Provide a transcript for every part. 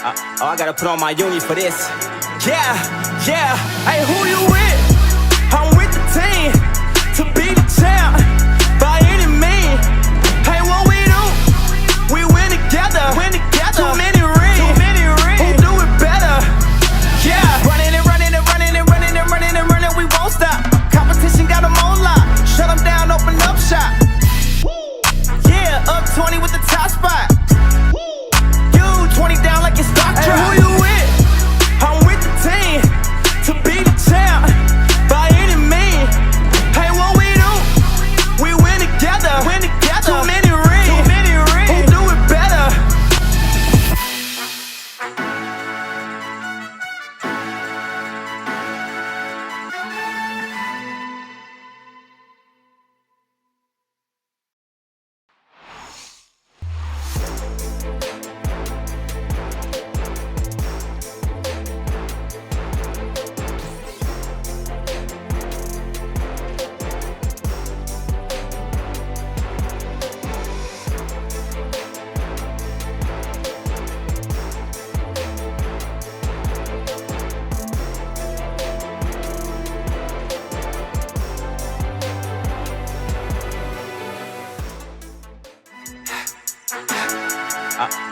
Oh, I gotta put on my uni for this. Yeah, yeah. Hey, who you with? I'm with the team to be the champ by any means. Hey, what we do? We win together. Too many rings. Who do it better? Yeah. Running and running and running and running and running and running. We won't stop. Competition got them on lock. Shut them down, open up shop. Yeah, up 20 with the top spot. You 20 down like it's stock drop. Hey, who you with? I'm with the team to be the champ by any means. Hey, what we do? We win together. Too many rings. Who do it better?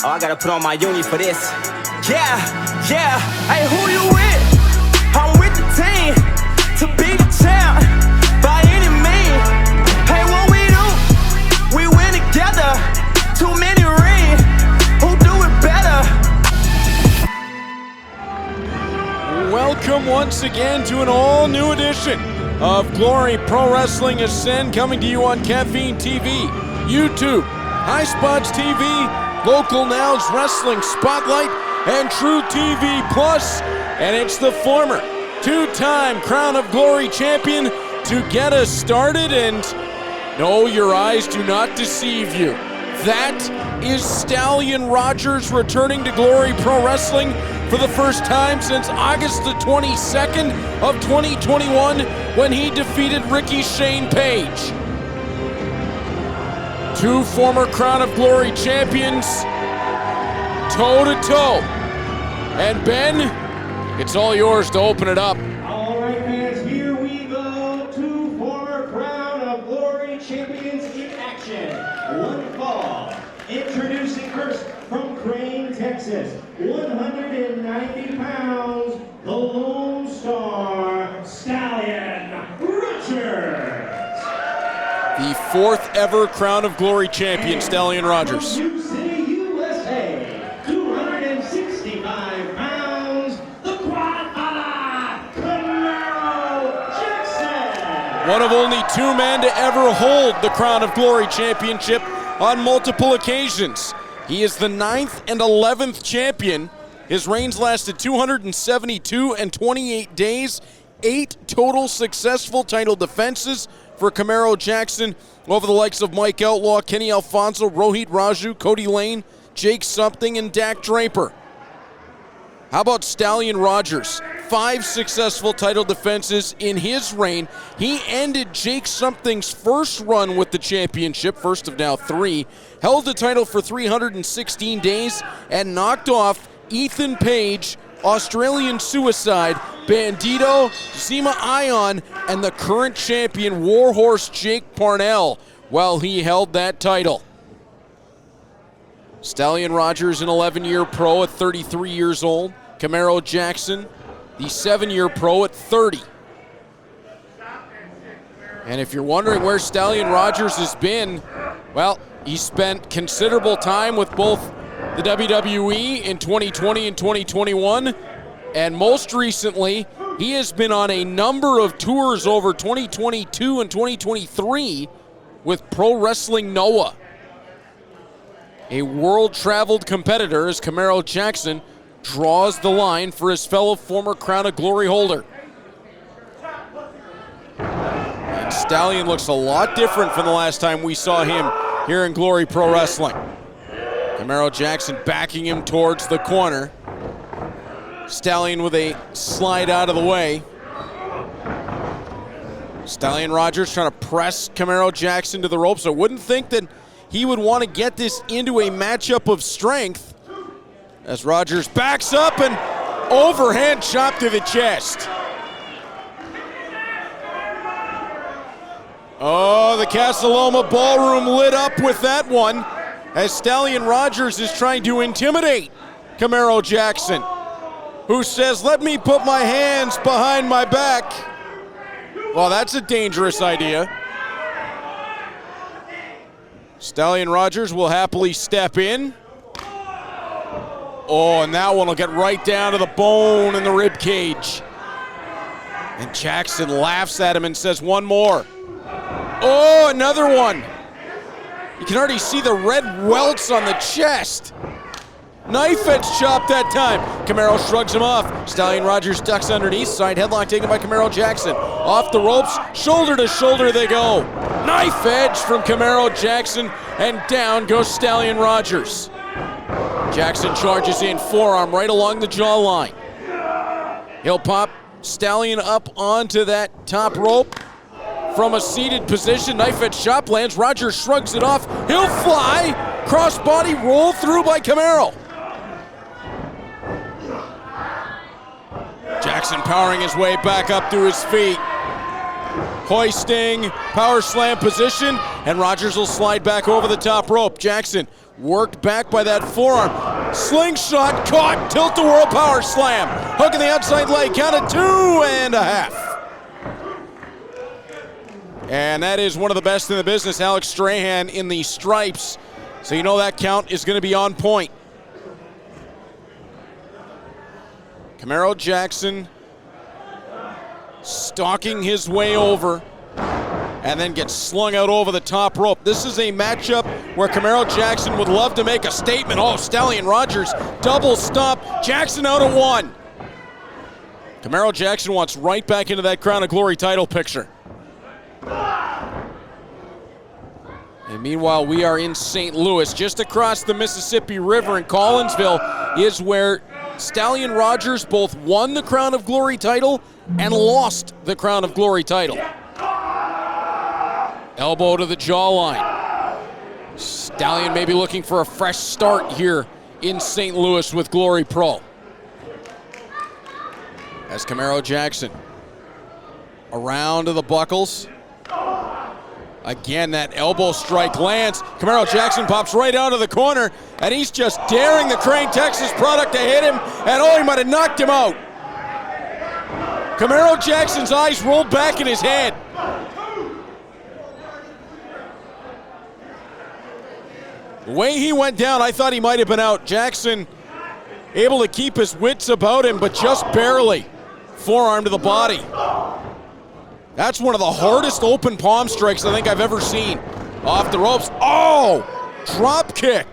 Oh, I gotta put on my uni for this. Yeah, yeah. Hey, who you with? I'm with the team to be the champ by any means. Hey, what we do? We win together. Too many rings. Who do it better? Welcome once again to an all-new edition of Glory Pro Wrestling Ascend, coming to you on Caffeine TV, YouTube, High Spots TV, Local Now's Wrestling Spotlight, and True TV Plus. And it's the former two-time Crown of Glory champion to get us started. And no, your eyes do not deceive you. That is Stallion Rogers returning to Glory Pro Wrestling for the first time since August the 22nd of 2021 when he defeated Ricky Shane Page. Two former Crown of Glory champions, toe-to-toe. And Ben, it's all yours to open it up. All right, fans, here we go. Two former Crown of Glory champions in action. One fall. Introducing first from Crane, Texas, 190 pounds, the Lone Star, Stallion Rogers. The fourth ever Crown of Glory champion, Stallion Rogers. From Sioux City, USA, 265 pounds, the Quad-Father, Camaro Jackson. One of only two men to ever hold the Crown of Glory championship on multiple occasions. He is the 9th and 11th champion. His reigns lasted 272 and 28 days, 8 total successful title defenses for Camaro Jackson over the likes of Mike Outlaw, Kenny Alfonso, Rohit Raju, Cody Lane, Jake Something, and Dak Draper. How about Stallion Rogers? 5 successful title defenses in his reign. He ended Jake Something's first run with the championship, first of now 3, held the title for 316 days, and knocked off Ethan Page, Australian Suicide, Bandito, Zema Ion, and the current champion Warhorse Jake Parnell while he held that title. Stallion Rogers, an 11-year pro at 33 years old. Camaro Jackson, the 7-year pro at 30. And if you're wondering where Stallion Rogers has been, well, he spent considerable time with both the WWE in 2020 and 2021, and most recently, he has been on a number of tours over 2022 and 2023 with Pro Wrestling Noah. A world-traveled competitor as Camaro Jackson draws the line for his fellow former Crown of Glory holder. And Stallion looks a lot different from the last time we saw him here in Glory Pro Wrestling. Camaro Jackson backing him towards the corner. Stallion with a slide out of the way. Stallion Rogers trying to press Camaro Jackson to the ropes. I wouldn't think that he would want to get this into a matchup of strength. As Rogers backs up and overhand chop to the chest. Oh, the Casa Loma ballroom lit up with that one as Stallion Rogers is trying to intimidate Camaro Jackson, who says, "Let me put my hands behind my back." Well, that's a dangerous idea. Stallion Rogers will happily step in. Oh, and that one will get right down to the bone in the rib cage. And Jackson laughs at him and says, "One more." Oh, another one. You can already see the red welts on the chest. Knife edge chop that time. Camaro shrugs him off. Stallion Rogers ducks underneath. Side headlock taken by Camaro Jackson. Off the ropes, shoulder to shoulder they go. Knife edge from Camaro Jackson, and down goes Stallion Rogers. Jackson charges in, forearm right along the jawline. He'll pop Stallion up onto that top rope from a seated position. Knife edge chop lands. Rogers shrugs it off. He'll fly. Crossbody roll through by Camaro. Jackson powering his way back up to his feet. Hoisting, power slam position, and Rogers will slide back over the top rope. Jackson worked back by that forearm. Slingshot caught, tilt-a-whirl power slam. Hook in the outside leg, count of 2.5. And that is one of the best in the business, Alex Strahan in the stripes. So you know that count is going to be on point. Camaro Jackson stalking his way over and then gets slung out over the top rope. This is a matchup where Camaro Jackson would love to make a statement. Oh, Stallion Rogers, double stomp. Jackson out of one. Camaro Jackson wants right back into that Crown of Glory title picture. And meanwhile, we are in St. Louis. Just across the Mississippi River in Collinsville is where Stallion Rogers both won the Crown of Glory title and lost the Crown of Glory title. Elbow to the jawline. Stallion may be looking for a fresh start here in St. Louis with Glory Pro. As Camaro Jackson around to the buckles. Again, that elbow strike lands. Camaro Jackson pops right out of the corner, and he's just daring the Crane Texas product to hit him, and oh, he might have knocked him out. Camaro Jackson's eyes rolled back in his head. The way he went down, I thought he might have been out. Jackson able to keep his wits about him, but just barely. Forearm to the body. That's one of the hardest open palm strikes I think I've ever seen. Off the ropes. Oh! Drop kick.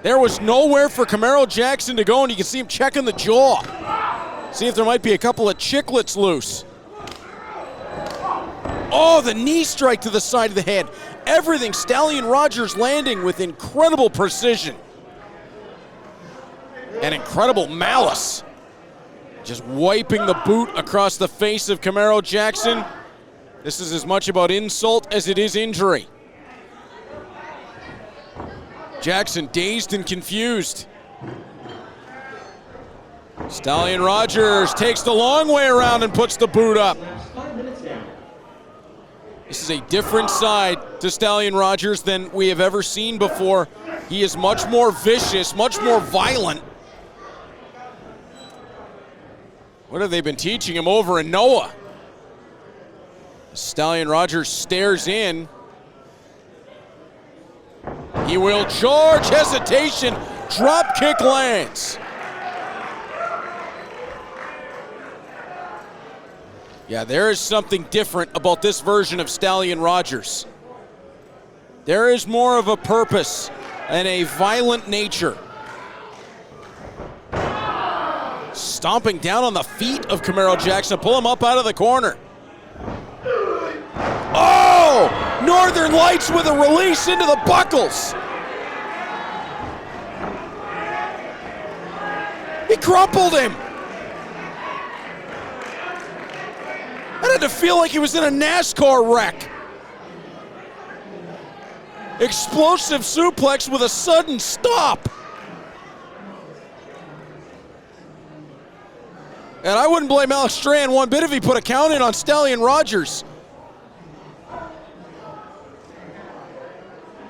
There was nowhere for Camaro Jackson to go, and you can see him checking the jaw. See if there might be a couple of chiclets loose. Oh, the knee strike to the side of the head. Everything Stallion Rogers landing with incredible precision. And incredible malice. Just wiping the boot across the face of Camaro Jackson. This is as much about insult as it is injury. Jackson dazed and confused. Stallion Rogers takes the long way around and puts the boot up. This is a different side to Stallion Rogers than we have ever seen before. He is much more vicious, much more violent. What have they been teaching him over in Noah? Stallion Rogers stares in. He will charge, hesitation, drop kick lands. Yeah, there is something different about this version of Stallion Rogers. There is more of a purpose and a violent nature. Stomping down on the feet of Camaro Jackson, pull him up out of the corner. Oh! Northern Lights with a release into the buckles. He crumpled him. I had to feel like he was in a NASCAR wreck. Explosive suplex with a sudden stop. And I wouldn't blame Alex Strand one bit if he put a count in on Stallion Rogers.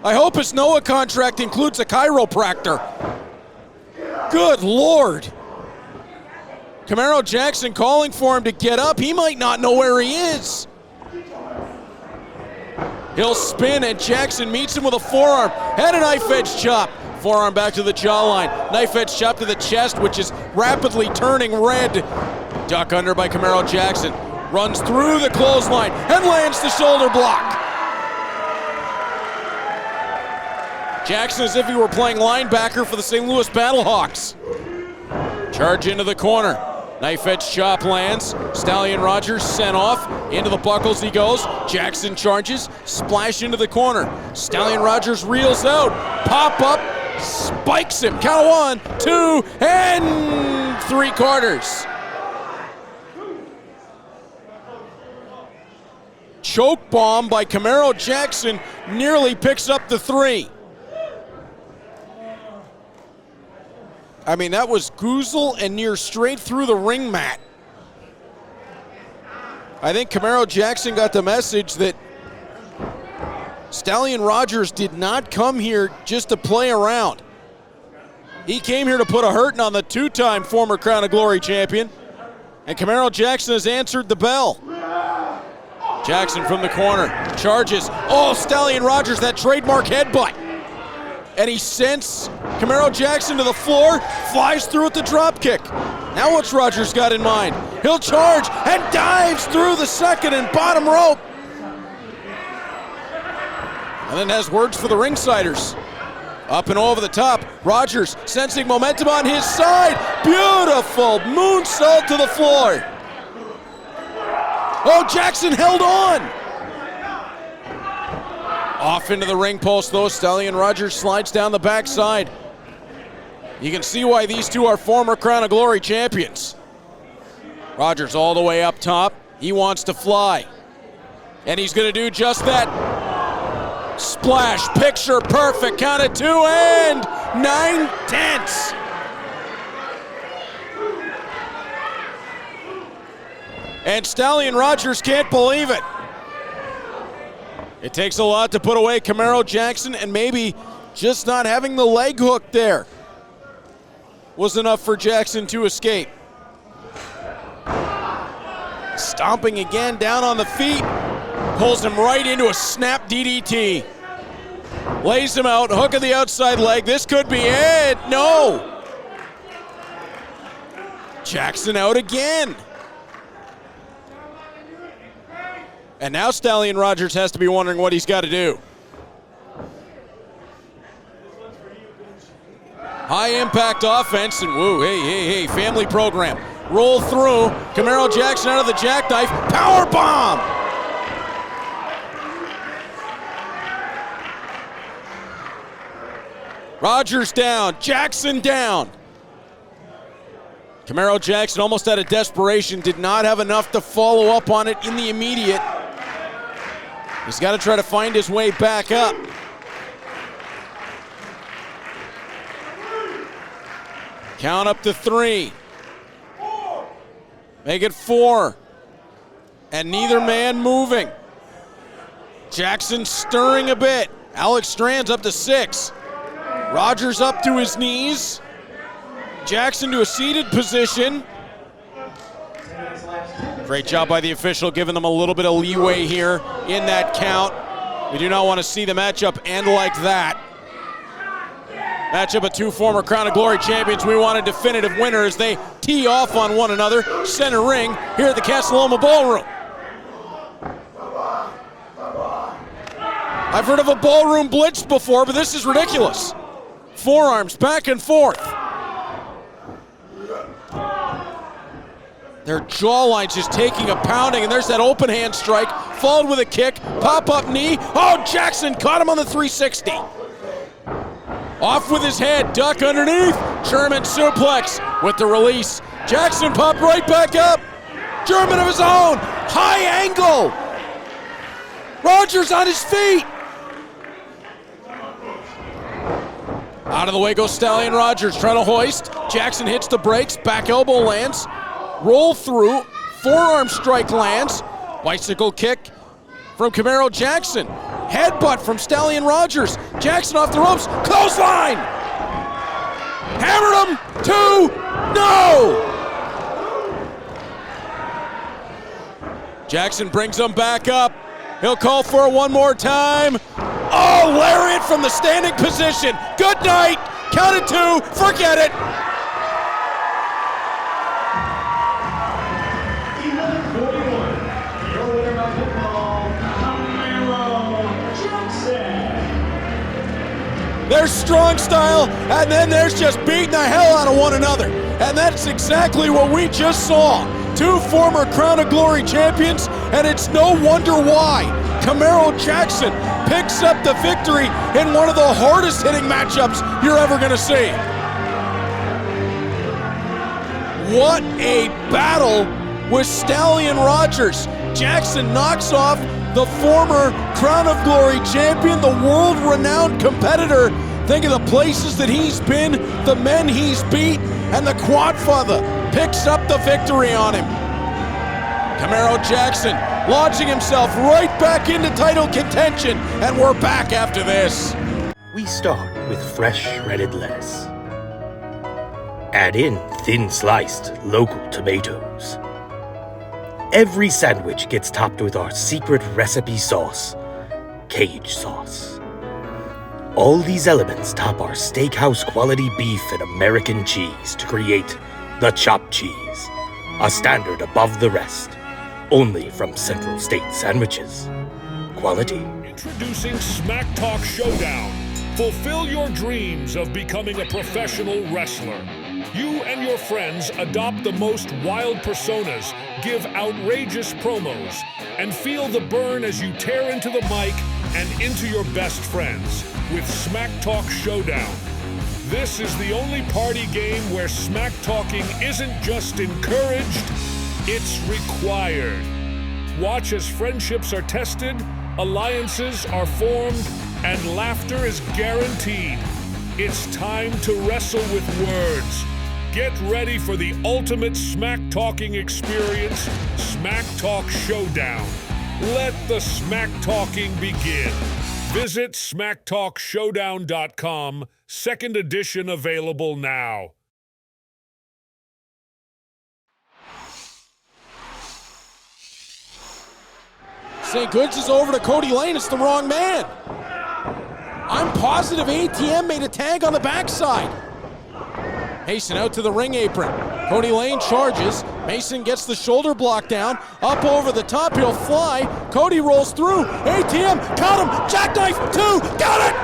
I hope his NOAA contract includes a chiropractor. Good Lord. Camaro Jackson calling for him to get up. He might not know where he is. He'll spin, and Jackson meets him with a forearm and a knife edge chop. Forearm back to the jawline. Knife edge chop to the chest, which is rapidly turning red. Duck under by Camaro Jackson. Runs through the clothesline and lands the shoulder block. Jackson as if he were playing linebacker for the St. Louis Battlehawks. Charge into the corner. Knife edge chop lands. Stallion Rogers sent off. Into the buckles he goes. Jackson charges. Splash into the corner. Stallion Rogers reels out. Pop up. Spikes him. Count of 1, 2, and 3/4. Choke bomb by Camaro Jackson nearly picks up the 3. I mean, that was goozle and near straight through the ring mat. I think Camaro Jackson got the message that Stallion Rogers did not come here just to play around. He came here to put a hurting on the 2-time former Crown of Glory champion, and Camaro Jackson has answered the bell. Jackson from the corner, charges. Oh, Stallion Rogers, that trademark headbutt. And he sends Camaro Jackson to the floor, flies through with the drop kick. Now what's Rogers got in mind? He'll charge and dives through the second and bottom rope. And then has words for the ringsiders. Up and over the top, Rogers sensing momentum on his side. Beautiful moonsault to the floor. Oh, Jackson held on. Off into the ring post though, Stallion Rogers slides down the backside. You can see why these two are former Crown of Glory champions. Rogers all the way up top. He wants to fly. And he's gonna do just that. Splash, picture perfect, count of 2 and 9/10. And Stallion Rogers can't believe it. It takes a lot to put away Camaro Jackson, and maybe just not having the leg hook there was enough for Jackson to escape. Stomping again down on the feet, pulls him right into a snap DDT. Lays him out, hook of the outside leg. This could be it. No. Jackson out again. And now Stallion Rogers has to be wondering what he's got to do. High impact offense, and woo, hey, family program. Roll through, Camaro Jackson out of the jackknife, power bomb! Rogers down, Jackson down. Camaro Jackson almost out of desperation, did not have enough to follow up on it in the immediate. He's got to try to find his way back up. Count up to 3. Make it 4. And neither man moving. Jackson stirring a bit. Alex Strand's up to 6. Rogers up to his knees. Jackson to a seated position. Great job by the official, giving them a little bit of leeway here in that count. We do not want to see the matchup end like that. Matchup of two former Crown of Glory champions. We want a definitive winner as they tee off on one another. Center ring here at the Casa Loma Ballroom. I've heard of a ballroom blitz before, but this is ridiculous. Forearms back and forth. Their jawline's just taking a pounding, and there's that open hand strike, followed with a kick, pop-up knee. Oh, Jackson caught him on the 360. Off with his head, duck underneath, German suplex with the release. Jackson popped right back up. German of his own, high angle. Rogers on his feet. Out of the way goes Stallion Rogers, trying to hoist. Jackson hits the brakes, back elbow lands. roll through, forearm strike lands, bicycle kick from Camaro Jackson. Headbutt from Stallion Rogers. Jackson off the ropes, clothesline! Hammered him, 2, no! Jackson brings him back up. He'll call for it one more time. Oh, lariat from the standing position. Good night, count it 2, forget it. 11:41. Your winner by pinfall, Camaro Jackson. There's strong style, and then there's just beating the hell out of one another. And that's exactly what we just saw. 2 former Crown of Glory champions, and it's no wonder why Camaro Jackson picks up the victory in one of the hardest hitting matchups you're ever gonna see. What a battle with Stallion Rogers. Jackson knocks off the former Crown of Glory champion, the world-renowned competitor. Think of the places that he's been, the men he's beat, and the Quadfather picks up the victory on him. Camaro Jackson launching himself right back into title contention, and we're back after this. We start with fresh shredded lettuce. Add in thin sliced local tomatoes. Every sandwich gets topped with our secret recipe sauce, Cage sauce. All these elements top our steakhouse quality beef and American cheese to create the chopped cheese, a standard above the rest, only from Central State Sandwiches. Quality. Introducing Smack Talk Showdown. Fulfill your dreams of becoming a professional wrestler. You and your friends adopt the most wild personas, give outrageous promos, and feel the burn as you tear into the mic and into your best friends with Smack Talk Showdown. This is the only party game where smack talking isn't just encouraged, it's required. Watch as friendships are tested, alliances are formed, and laughter is guaranteed. It's time to wrestle with words. Get ready for the ultimate smack-talking experience, Smack Talk Showdown. Let the smack-talking begin. Visit smacktalkshowdown.com, 2nd edition available now. St. Goods is over to Cody Lane. It's the wrong man. I'm positive ATM made a tag on the backside. Mason out to the ring apron. Cody Lane charges. Mason gets the shoulder block down. Up over the top, he'll fly. Cody rolls through. ATM, caught him. Jackknife, 2, got it!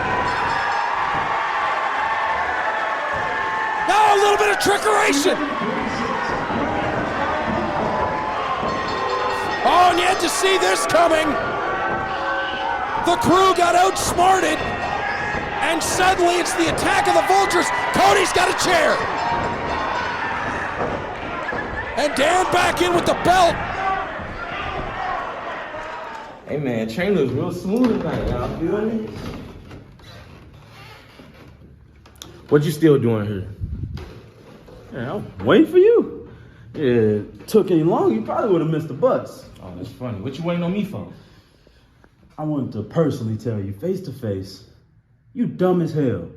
Now a little bit of trickeration. Oh, and you had to see this coming. The crew got outsmarted. And suddenly it's the attack of the Vultures. Cody's got a chair. And Dan back in with the belt. Hey man, train looks real smooth tonight, y'all feel me? What you still doing here? Yeah, I'm waiting for you. Yeah, took any long, you probably would have missed the bus. Oh, that's funny. What you waiting on me for? I wanted to personally tell you, face to face, you dumb as hell.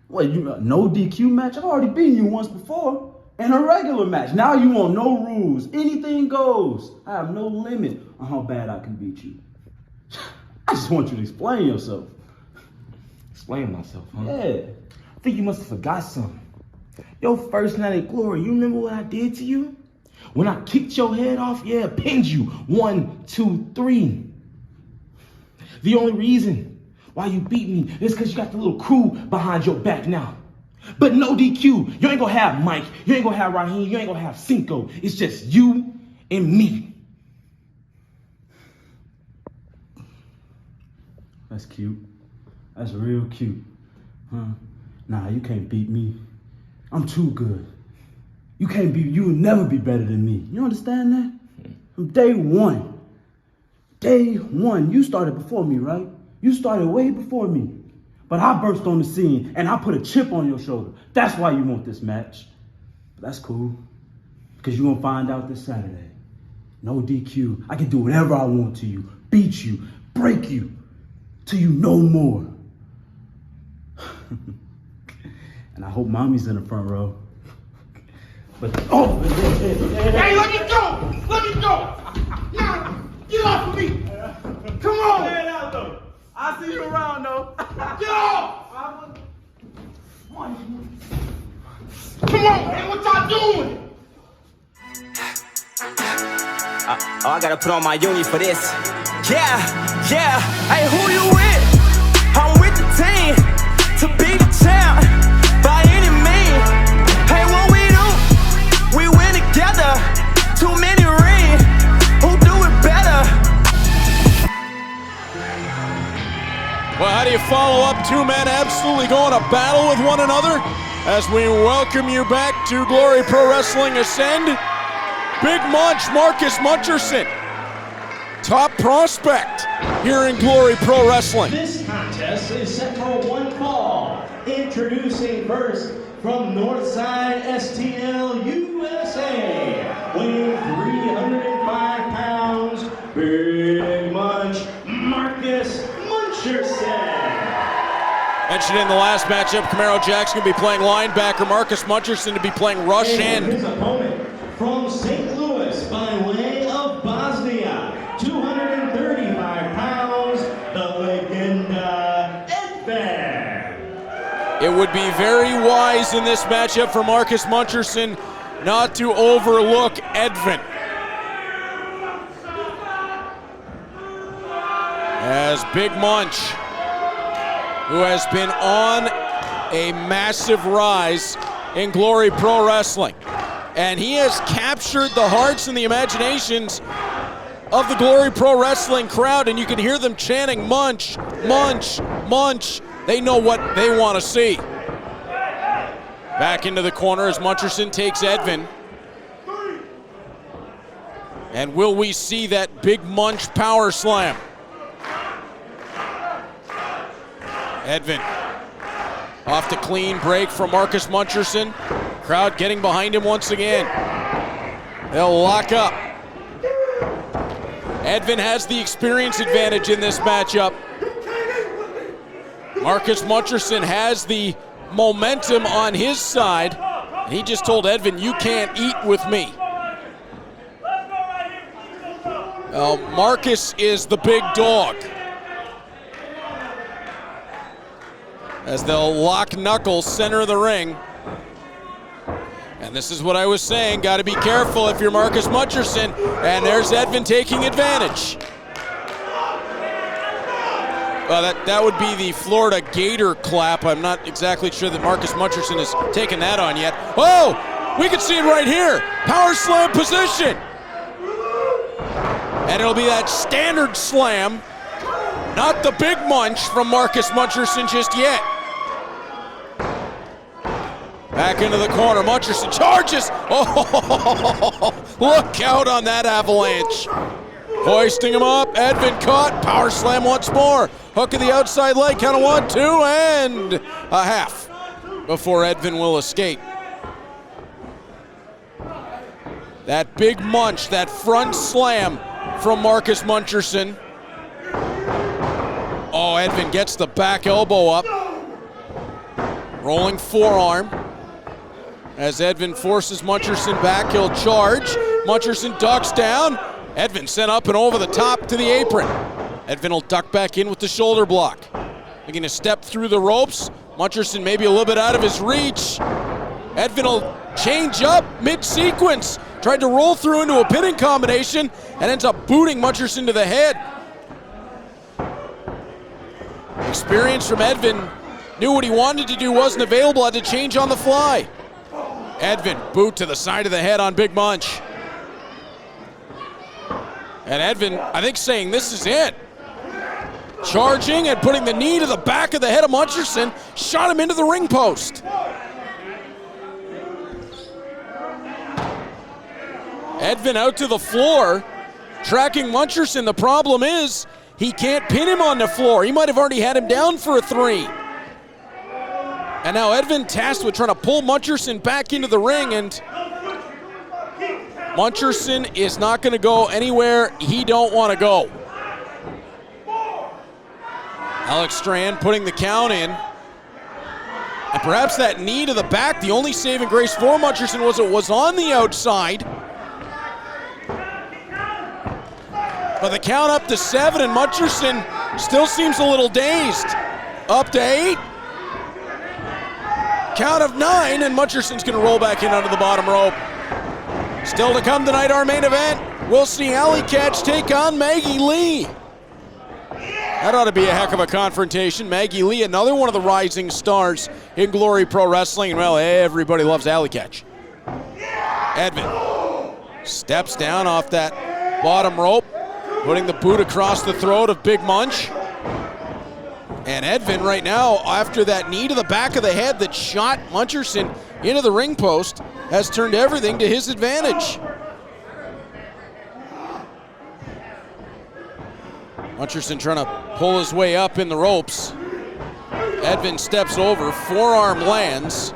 Wait, you no DQ match? I've already beaten you once before. In a regular match. Now you want no rules. Anything goes. I have no limit on how bad I can beat you. I just want you to explain yourself. Explain myself, huh? Yeah. I think you must have forgot something. Your first night at Glory, you remember what I did to you? When I kicked your head off, yeah, pinned you. 1, 2, 3. The only reason why you beat me is because you got the little crew behind your back now. But no DQ. You ain't gonna have Mike. You ain't gonna have Raheem. You ain't gonna have Cinco. It's just you and me. That's cute. That's real cute. Huh? Nah, you can't beat me. I'm too good. You can't be, you will never be better than me. You understand that? From day one. Day one. You started before me, right? You started way before me. But I burst on the scene and I put a chip on your shoulder. That's why you want this match. But that's cool. Because you're going to find out this Saturday. No DQ. I can do whatever I want to you. Beat you. Break you. Till you no more. And I hope mommy's in the front row. But, oh! Hey, let me go! Let me go! Now, get off of me! Come on! Lay it out, though. I'll see you around, though. Get off! Come on, man, what y'all doing? I gotta put on my uni for this. Yeah, yeah. Hey, who you with? I'm with the team to be the champ by any means. Hey, what we do? We win together. Too many rings. Who do it better? Well, how do you follow up two men absolutely going to battle with one another? As we welcome you back to Glory Pro Wrestling Ascend, Big Munch, Marcus Muncherson, top prospect here in Glory Pro Wrestling. This contest is set for one fall. Introducing first from Northside STL USA, weighing 305 pounds, Big Munch, Marcus Muncherson. Mentioned in the last matchup, Camaro Jackson will be playing linebacker, Marcus Muncherson to be playing rush And end. his opponent from St. Louis by way of Bosnia, 235 pounds, the legenda Edvin. It would be very wise in this matchup for Marcus Muncherson not to overlook Edvin. As Big Munch, who has been on a massive rise in Glory Pro Wrestling. And he has captured the hearts and the imaginations of the Glory Pro Wrestling crowd, and you can hear them chanting, Munch, Munch, Munch. They know what they want to see. Back into the corner as Muncherson takes Edvin. And will we see that Big Munch power slam? Edvin off the clean break from Marcus Muncherson. Crowd getting behind him once again. They'll lock up. Edvin has the experience advantage in this matchup. Marcus Muncherson has the momentum on his side. And he just told Edvin, you can't eat with me. Marcus is the big dog. As they'll lock knuckles center of the ring. And this is what I was saying, got to be careful if you're Marcus Muncherson. And there's Edvin taking advantage. Well, that would be the Florida Gator clap. I'm not exactly sure that Marcus Muncherson has taken that on yet. Oh, we can see it right here. Power slam position. And it'll be that standard slam. Not the big munch from Marcus Muncherson just yet. Back into the corner, Muncherson charges. Oh, look out on that avalanche. Hoisting him up, Edvin caught, power slam once more. Hook of the outside leg, count of 1, 2, and a half before Edvin will escape. That big munch, that front slam from Marcus Muncherson. Oh, Edvin gets the back elbow up. Rolling forearm. As Edvin forces Muncherson back, he'll charge. Muncherson ducks down. Edvin sent up and over the top to the apron. Edvin will duck back in with the shoulder block. Looking to step through the ropes. Muncherson maybe a little bit out of his reach. Edvin will change up mid-sequence. Tried to roll through into a pinning combination and ends up booting Muncherson to the head. Experience from Edvin. Knew what he wanted to do wasn't available, had to change on the fly. Edvin, boot to the side of the head on Big Munch. And Edvin, I think, saying this is it. Charging and putting the knee to the back of the head of Muncherson, shot him into the ring post. Edvin out to the floor, tracking Muncherson. The problem is, he can't pin him on the floor. He might have already had him down for a 3. And now Edvin tasked with trying to pull Muncherson back into the ring, and Muncherson is not going to go anywhere he don't want to go. Alex Strand putting the count in. And perhaps that knee to the back, the only saving grace for Muncherson was it was on the outside. But the count up to 7, and Muncherson still seems a little dazed. Up to 8. Count of 9, and Muncherson's going to roll back in under the bottom rope. Still to come tonight, our main event. We'll see Allie Katch take on Maggie Lee. That ought to be a heck of a confrontation. Maggie Lee, another one of the rising stars in Glory Pro Wrestling. And well, everybody loves Allie Katch. Edvin steps down off that bottom rope, putting the boot across the throat of Big Munch. And Edvin right now, after that knee to the back of the head that shot Muncherson into the ring post, has turned everything to his advantage. Muncherson trying to pull his way up in the ropes. Edvin steps over, forearm lands.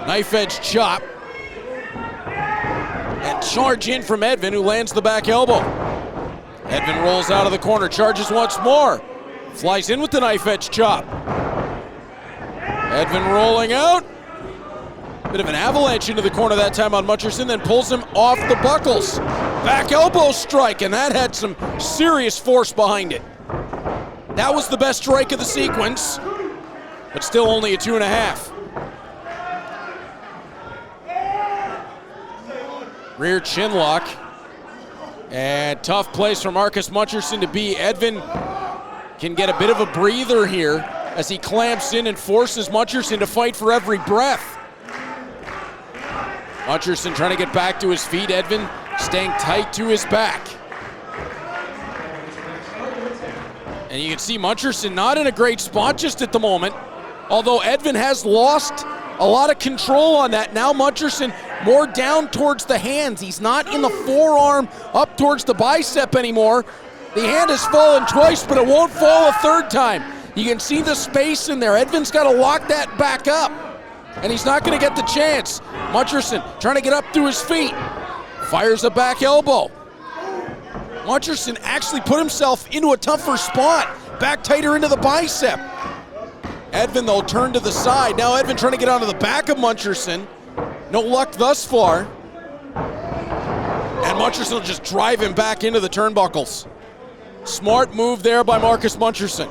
Knife edge chop. And charge in from Edvin, who lands the back elbow. Edvin rolls out of the corner, charges once more. Flies in with the knife edge chop. Edvin rolling out. Bit of an avalanche into the corner that time on Muncherson, then pulls him off the buckles. Back elbow strike, and that had some serious force behind it. That was the best strike of the sequence, but still only a 2.5. Rear chin lock. And tough place for Marcus Muncherson to be. Edvin can get a bit of a breather here as he clamps in and forces Muncherson to fight for every breath. Muncherson trying to get back to his feet. Edvin staying tight to his back. And you can see Muncherson not in a great spot just at the moment. Although Edvin has lost a lot of control on that. Now Muncherson more down towards the hands. He's not in the forearm up towards the bicep anymore. The hand has fallen twice, but it won't fall a third time. You can see the space in there. Edvin's got to lock that back up, and he's not going to get the chance. Muncherson trying to get up to his feet. Fires a back elbow. Muncherson actually put himself into a tougher spot. Back tighter into the bicep. Edvin, though, turned to the side. Now Edvin trying to get onto the back of Muncherson. No luck thus far. And Muncherson will just drive him back into the turnbuckles. Smart move there by Marcus Muncherson.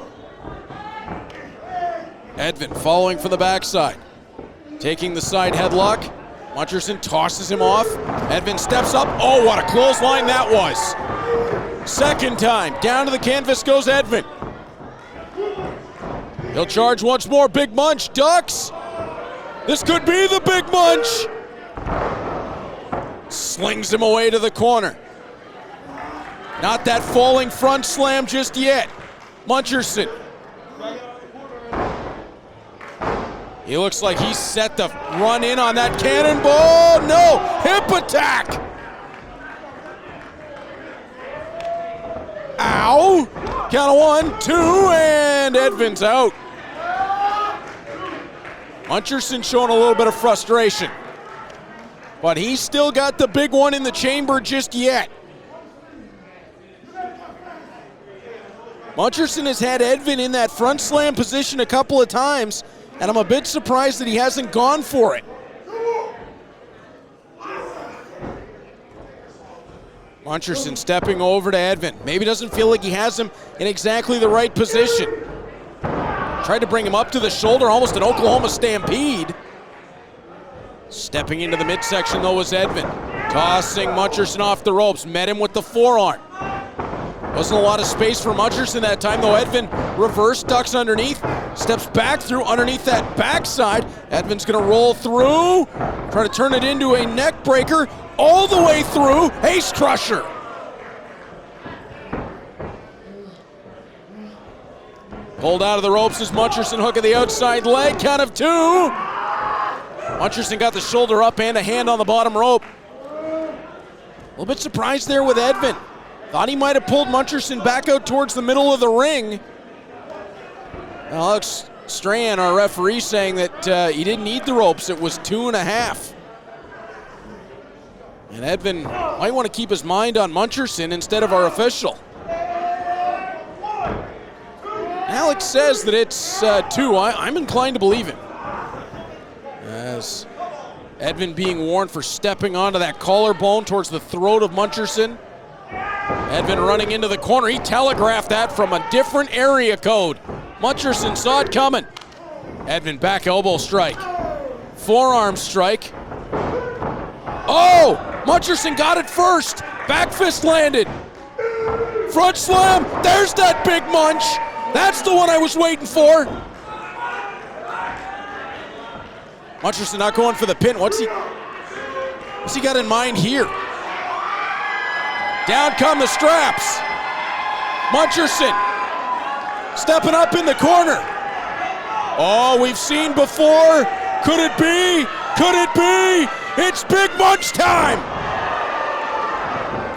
Edvin following from the backside. Taking the side headlock. Muncherson tosses him off. Edvin steps up. Oh, what a clothesline that was. Second time. Down to the canvas goes Edvin. He'll charge once more. Big Munch ducks. This could be the Big Munch. Slings him away to the corner. Not that falling front slam just yet. Muncherson. He looks like he's set to run in on that cannonball. No, hip attack. Ow. Count of 1, 2, and Edvin's out. Muncherson showing a little bit of frustration, but he's still got the big one in the chamber just yet. Muncherson has had Edvin in that front slam position a couple of times, and I'm a bit surprised that he hasn't gone for it. Muncherson stepping over to Edvin. Maybe doesn't feel like he has him in exactly the right position. Tried to bring him up to the shoulder, almost an Oklahoma Stampede. Stepping into the midsection though was Edvin. Tossing Muncherson off the ropes, met him with the forearm. Wasn't a lot of space for Muncherson that time though. Edvin reverse ducks underneath, steps back through underneath that backside. Edvin's gonna roll through, try to turn it into a neck breaker, all the way through, ace crusher. Pulled out of the ropes is Muncherson, hook of the outside leg, count of 2. Muncherson got the shoulder up and a hand on the bottom rope. A little bit surprised there with Edvin. Thought he might have pulled Muncherson back out towards the middle of the ring. Alex Strand, our referee, saying that he didn't need the ropes. It was 2.5. And Edvin might want to keep his mind on Muncherson instead of our official. Alex says that it's 2. I'm inclined to believe him. As Edvin being warned for stepping onto that collarbone towards the throat of Muncherson. Edvin running into the corner. He telegraphed that from a different area code. Muncherson saw it coming. Edvin back elbow strike. Forearm strike. Oh! Muncherson got it first. Back fist landed. Front slam. There's that big Munch. That's the one I was waiting for. Muncherson not going for the pin. What's he got in mind here? Down come the straps. Muncherson stepping up in the corner. Oh, we've seen before. Could it be? Could it be? It's Big Munch time.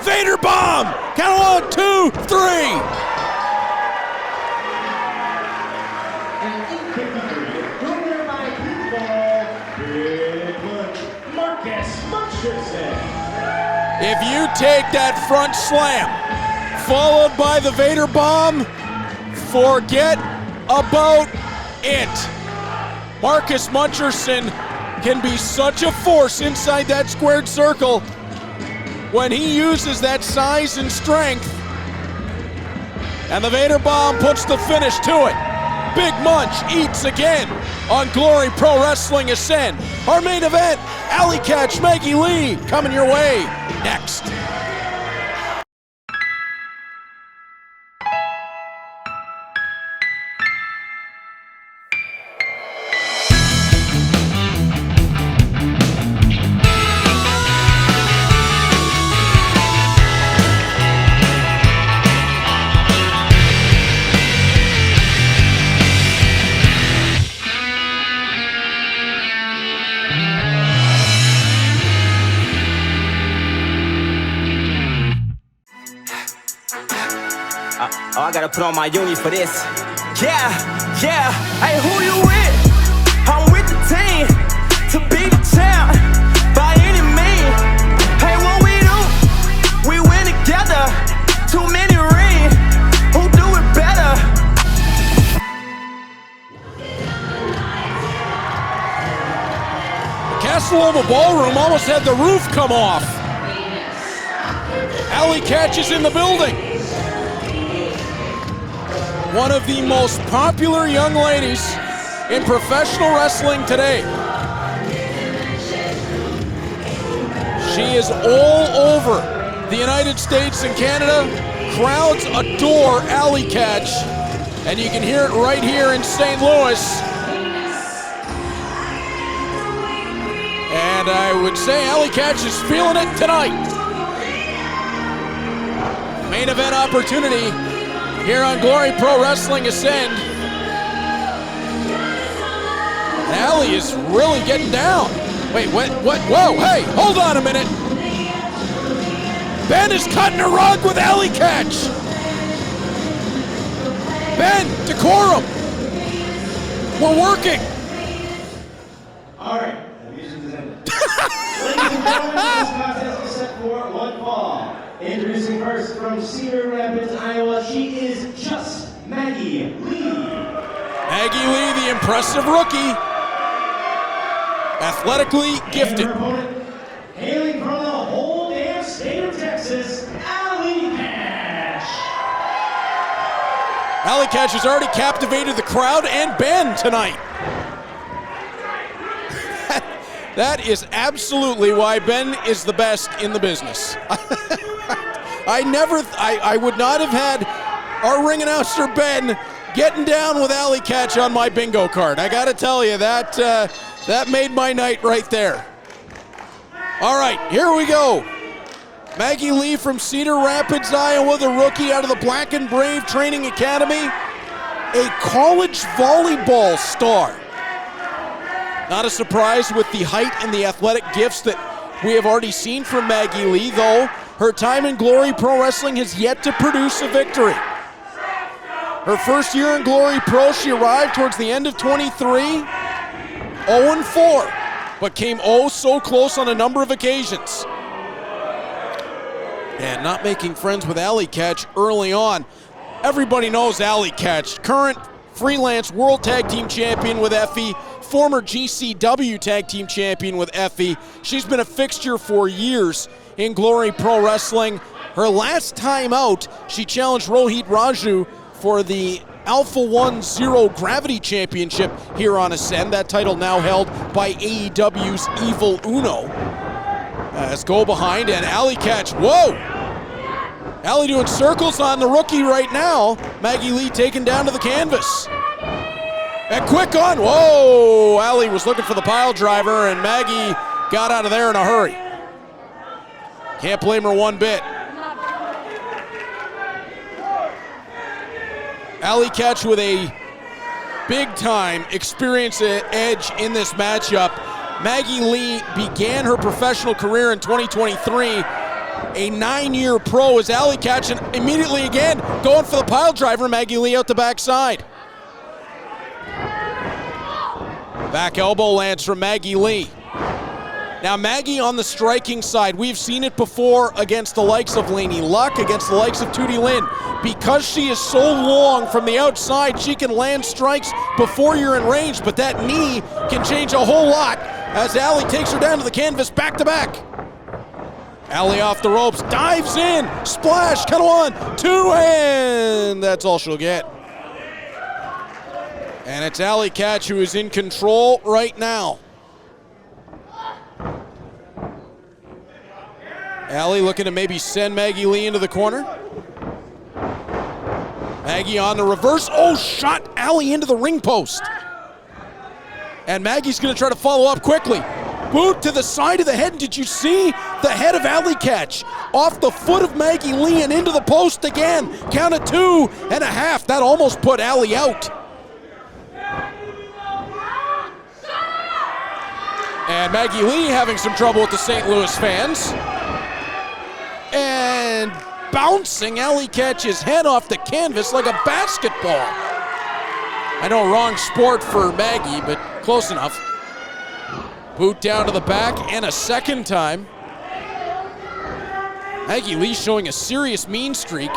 Vader bomb. Count 1, 2, 3. If you take that front slam, followed by the Vader bomb, forget about it. Marcus Muncherson can be such a force inside that squared circle when he uses that size and strength. And the Vader bomb puts the finish to it. Big Munch eats again on Glory Pro Wrestling Ascend. Our main event, Allie Katch, Maggie Lee, coming your way next. Oh, I gotta put on my uni for this. Yeah, yeah. Hey, who you with? I'm with the team to be the champ by any means. Hey, what we do? We win together. Too many rings. Who do it better? The Castle Oval Ballroom almost had the roof come off. Allie Katch is in the building. One of the most popular young ladies in professional wrestling today. She is all over the United States and Canada. Crowds adore Allie Katch, and you can hear it right here in St. Louis. And I would say Allie Katch is feeling it tonight. Main event opportunity here on Glory Pro Wrestling Ascend. And Allie is really getting down. Wait, what? Whoa, hey, hold on a minute. Ben is cutting a rug with Allie Katch. Ben, decorum. We're working. All right, the music is ended. Ladies and gentlemen, this contest is set for one fall. Introducing first from Cedar Rapids, Iowa, she is just Maggie Lee. Maggie Lee, the impressive rookie. Athletically gifted. And her opponent, hailing from the whole damn state of Texas, Allie Katch. Allie Katch has already captivated the crowd and Ben tonight. That is absolutely why Ben is the best in the business. I would not have had our ring announcer Ben getting down with Allie Katch on my bingo card. I gotta tell you, that made my night right there. All right, here we go. Maggie Lee from Cedar Rapids, Iowa, the rookie out of the Black and Brave Training Academy, a college volleyball star. Not a surprise with the height and the athletic gifts that we have already seen from Maggie Lee, though her time in Glory Pro Wrestling has yet to produce a victory. Her first year in Glory Pro, she arrived towards the end of 23, 0-4, but came oh so close on a number of occasions. And not making friends with Allie Katch early on. Everybody knows Allie Katch, current freelance world tag team champion with Effie, former GCW tag team champion with Effie. She's been a fixture for years in Glory Pro Wrestling. Her last time out, she challenged Rohit Raju for the Alpha 1 Zero Gravity Championship here on Ascend. That title now held by AEW's Evil Uno. Let's go behind, and Allie Katch, whoa! Allie doing circles on the rookie right now. Maggie Lee taken down to the canvas. And quick on, whoa! Allie was looking for the pile driver, and Maggie got out of there in a hurry. Can't blame her one bit. Allie Katch with a big-time experience edge in this matchup. Maggie Lee began her professional career in 2023, a 9-year pro as Allie Katch, and immediately again going for the pile driver. Maggie Lee out the backside. Back elbow lands from Maggie Lee. Now Maggie on the striking side, we've seen it before against the likes of Laney Luck, against the likes of Tootie Lynn. Because she is so long from the outside, she can land strikes before you're in range, but that knee can change a whole lot as Allie takes her down to the canvas back to back. Allie off the ropes, dives in, splash, cut on, 2, and that's all she'll get. And it's Allie Katch who is in control right now. Allie looking to maybe send Maggie Lee into the corner. Maggie on the reverse. Oh, shot Allie into the ring post. And Maggie's going to try to follow up quickly. Boot to the side of the head. Did you see the head of Allie Katch off the foot of Maggie Lee and into the post again? Count of 2.5. That almost put Allie out. And Maggie Lee having some trouble with the St. Louis fans. And bouncing Allie Katch's head off the canvas like a basketball. I know, wrong sport for Maggie, but close enough. Boot down to the back, and a second time. Maggie Lee showing a serious mean streak.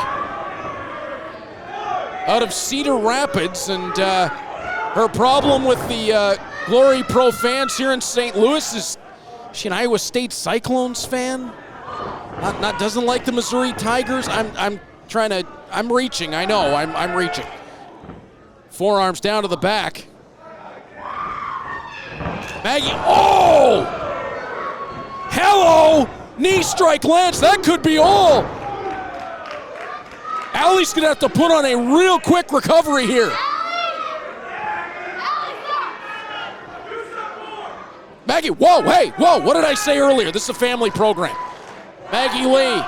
Out of Cedar Rapids, and her problem with the Glory Pro fans here in St. Louis is she an Iowa State Cyclones fan? Not doesn't like the Missouri Tigers. I'm reaching. I know. I'm reaching. Forearms down to the back. Maggie. Oh! Hello! Knee strike lands. That could be all. Allie's gonna have to put on a real quick recovery here. Maggie. Whoa! Hey! Whoa! What did I say earlier? This is a family program. Maggie Lee,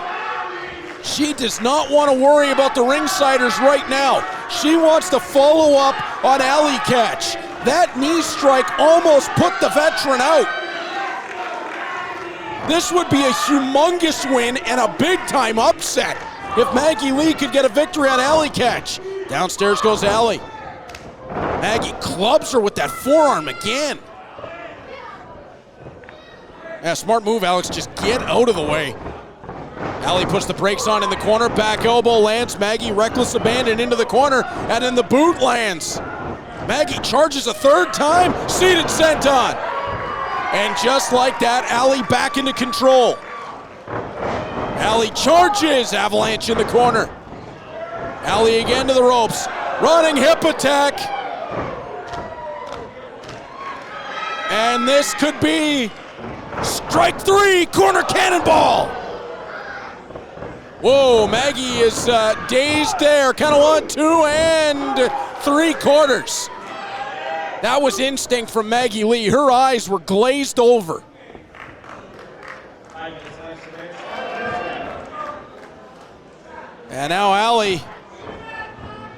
she does not want to worry about the ringsiders right now. She wants to follow up on Allie Katch. That knee strike almost put the veteran out. This would be a humongous win and a big-time upset if Maggie Lee could get a victory on Allie Katch. Downstairs goes Allie. Maggie clubs her with that forearm again. Yeah, smart move, Alex. Just get out of the way. Allie puts the brakes on in the corner. Back elbow lands. Maggie reckless abandon into the corner. And then the boot lands. Maggie charges a third time. Seated senton. And just like that, Allie back into control. Allie charges. Avalanche in the corner. Allie again to the ropes. Running hip attack. And this could be strike 3, corner cannonball. Whoa, Maggie is dazed there. Count of 1, 2, and 3/4. That was instinct from Maggie Lee. Her eyes were glazed over. And now Allie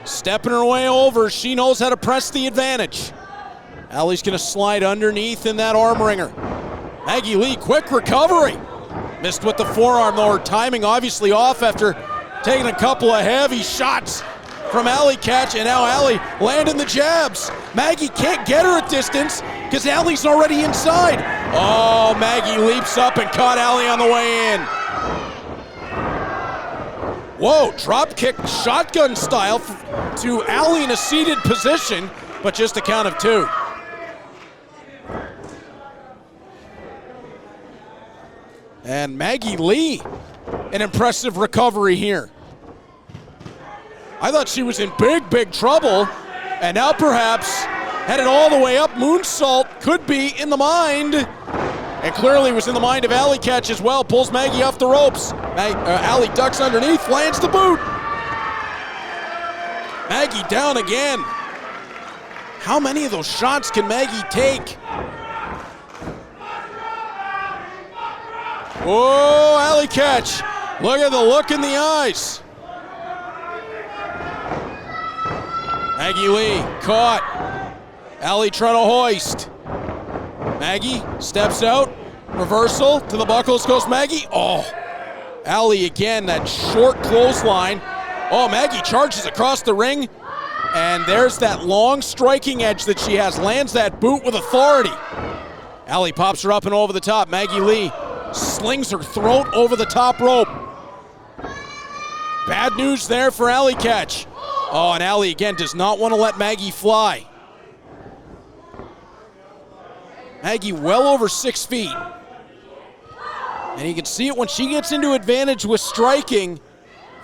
stepping her way over. She knows how to press the advantage. Allie's gonna slide underneath in that arm wringer. Maggie Lee, quick recovery. Missed with the forearm though. Her timing obviously off after taking a couple of heavy shots from Allie Katch, and now Allie landing the jabs. Maggie can't get her at distance because Allie's already inside. Oh, Maggie leaps up and caught Allie on the way in. Whoa, drop kick shotgun style to Alli in a seated position, but just a count of 2. And Maggie Lee, an impressive recovery here. I thought she was in big trouble, and now perhaps headed all the way up. Moonsault could be in the mind, and clearly was in the mind of Allie Katch as well. Pulls Maggie off the ropes. Allie ducks underneath, lands the boot. Maggie down again. How many of those shots can Maggie take? Whoa, Allie Katch. Look at the look in the eyes. Maggie Lee caught. Allie trying to hoist. Maggie steps out. Reversal to the buckles goes Maggie. Oh, Allie again, that short clothesline. Oh, Maggie charges across the ring. And there's that long striking edge that she has. Lands that boot with authority. Allie pops her up and over the top. Maggie Lee slings her throat over the top rope. Bad news there for Allie Katch. Oh, and Allie again does not want to let Maggie fly. Maggie well over 6 feet. And you can see it when she gets into advantage with striking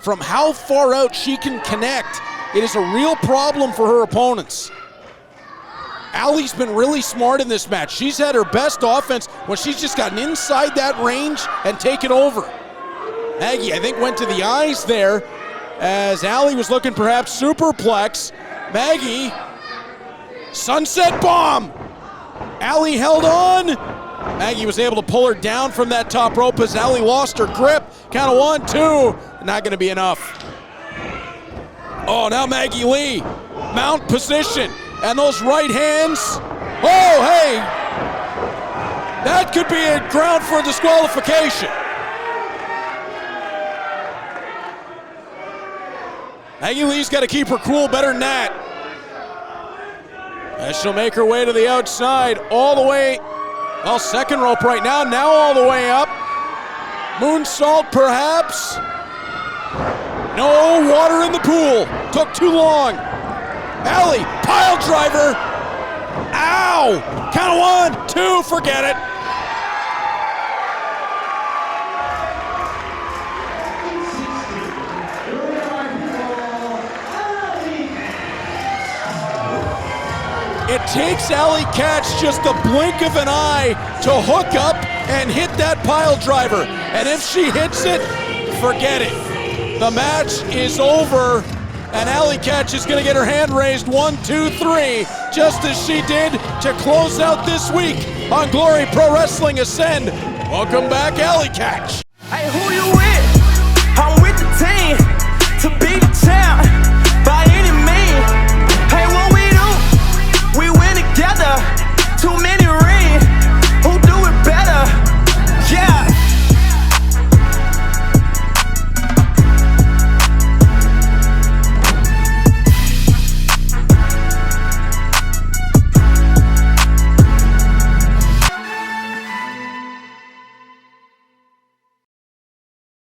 from how far out she can connect. It is a real problem for her opponents. Allie's been really smart in this match. She's had her best offense when she's just gotten inside that range and taken over. Maggie, I think, went to the eyes there as Allie was looking perhaps superplex. Maggie, sunset bomb. Allie held on. Maggie was able to pull her down from that top rope as Allie lost her grip. Count of 1, 2. Not going to be enough. Oh, now Maggie Lee, mount position. And those right hands. Oh, hey. That could be a ground for disqualification. Maggie Lee's got to keep her cool better than that. As she'll make her way to the outside, all the way, well, second rope right now all the way up. Moonsault perhaps. No water in the pool, took too long. Allie, pile driver. Ow, count of 1, 2, forget it. It takes Allie Katch just a blink of an eye to hook up and hit that pile driver. And if she hits it, forget it. The match is over, and Allie Katch is going to get her hand raised 1, 2, 3, just as she did to close out this week on Glory Pro Wrestling Ascend. Welcome back, Allie Katch. Hey, who